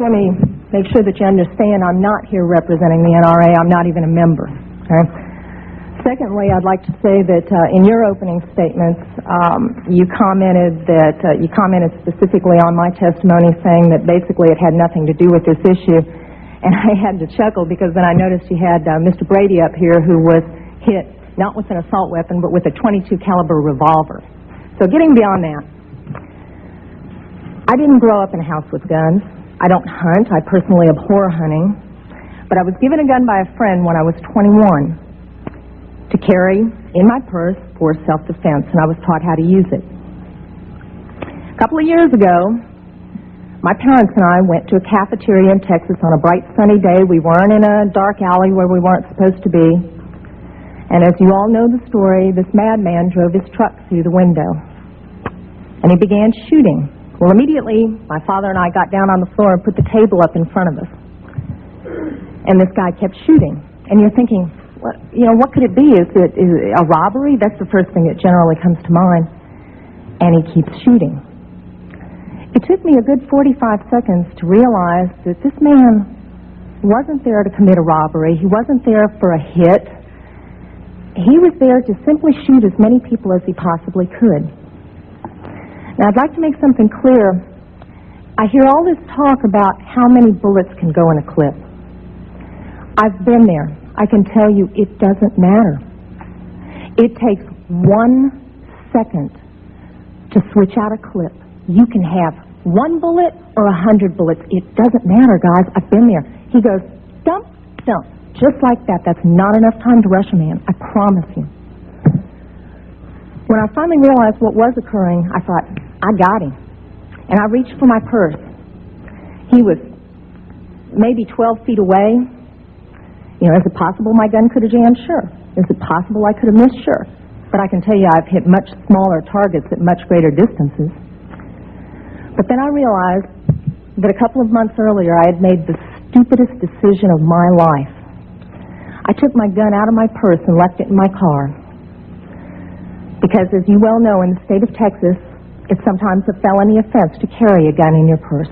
let me make sure that you understand I'm not here representing the NRA. I'm not even a member. Okay? Secondly, I'd like to say that in your opening statements, you commented specifically on my testimony, saying that basically it had nothing to do with this issue. And I had to chuckle because then I noticed you had Mr. Brady up here, who was hit not with an assault weapon but with a .22 caliber revolver. So getting beyond that, I didn't grow up in a house with guns. I don't hunt. I personally abhor hunting. But I was given a gun by a friend when I was 21 to carry in my purse for self-defense, and I was taught how to use it. A couple of years ago, my parents and I went to a cafeteria in Texas on a bright sunny day. We weren't in a dark alley where we weren't supposed to be. And as you all know the story, this madman drove his truck through the window, and he began shooting. Well, immediately, my father and I got down on the floor and put the table up in front of us. And this guy kept shooting. And you're thinking, what could it be? Is it a robbery? That's the first thing that generally comes to mind. And he keeps shooting. It took me a good 45 seconds to realize that this man wasn't there to commit a robbery. He wasn't there for a hit. He was there to simply shoot as many people as he possibly could. Now, I'd like to make something clear. I hear all this talk about how many bullets can go in a clip. I've been there. I can tell you it doesn't matter. It takes 1 second to switch out a clip. You can have 1 bullet or 100 bullets. It doesn't matter, guys. I've been there. He goes, dump, dump, just like that. That's not enough time to rush a man. I promise you. When I finally realized what was occurring, I thought, I got him. And I reached for my purse. He was maybe 12 feet away. Is it possible my gun could have jammed? Sure. Is it possible I could have missed? Sure. But I can tell you I've hit much smaller targets at much greater distances. But then I realized that a couple of months earlier I had made the stupidest decision of my life. I took my gun out of my purse and left it in my car. Because, as you well know, in the state of Texas, it's sometimes a felony offense to carry a gun in your purse.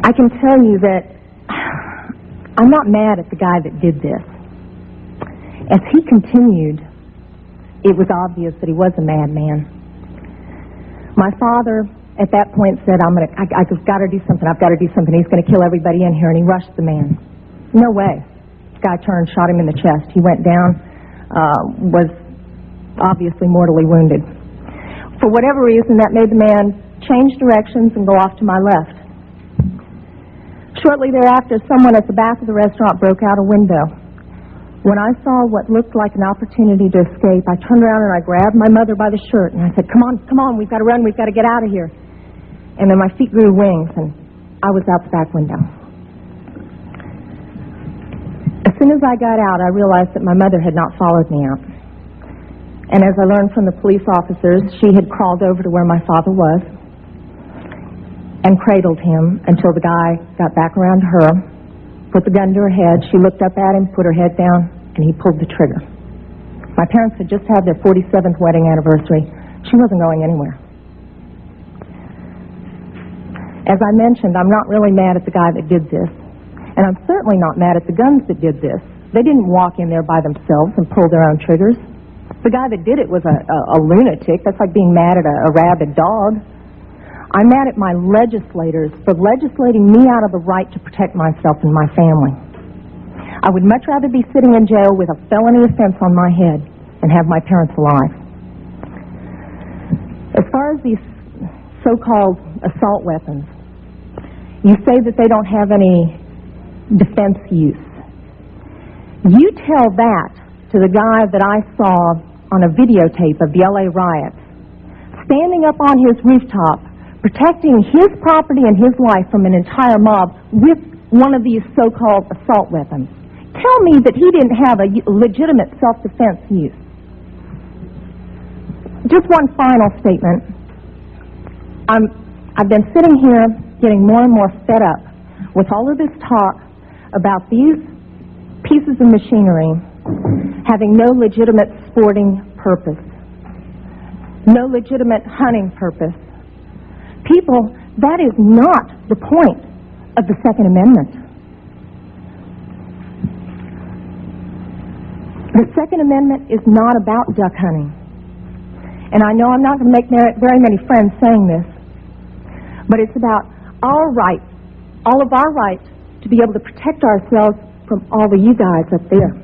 I can tell you that I'm not mad at the guy that did this. As he continued, it was obvious that he was a madman. My father, at that point, said, I've got to do something. I've got to do something. He's going to kill everybody in here, and he rushed the man. No way. The guy turned, shot him in the chest. He went down, was obviously mortally wounded. For whatever reason, that made the man change directions and go off to my left. Shortly thereafter, someone at the back of the restaurant broke out a window. When I saw what looked like an opportunity to escape, I turned around and I grabbed my mother by the shirt and I said, come on, we've got to run, we've got to get out of here. And then my feet grew wings and I was out the back window. As soon as I got out, I realized that my mother had not followed me out. And as I learned from the police officers, she had crawled over to where my father was and cradled him until the guy got back around to her, put the gun to her head. She looked up at him, put her head down, and he pulled the trigger. My parents had just had their 47th wedding anniversary. She wasn't going anywhere. As I mentioned, I'm not really mad at the guy that did this, and I'm certainly not mad at the guns that did this. They didn't walk in there by themselves and pull their own triggers. The guy that did it was a lunatic. That's like being mad at a rabid dog. I'm mad at my legislators for legislating me out of the right to protect myself and my family. I would much rather be sitting in jail with a felony offense on my head and have my parents alive. As far as these so-called assault weapons, you say that they don't have any defense use. You tell that to the guy that I saw on a videotape of the LA riots, standing up on his rooftop, protecting his property and his life from an entire mob with one of these so-called assault weapons. Tell me that he didn't have a legitimate self-defense use. Just one final statement. I've been sitting here getting more and more fed up with all of this talk about these pieces of machinery having no legitimate sporting purpose, no legitimate hunting purpose, People, that is not the point of the Second Amendment. The Second Amendment is not about duck hunting. And I know I'm not going to make very many friends saying this, but it's about our right, all of our rights, to be able to protect ourselves from all of you guys up there.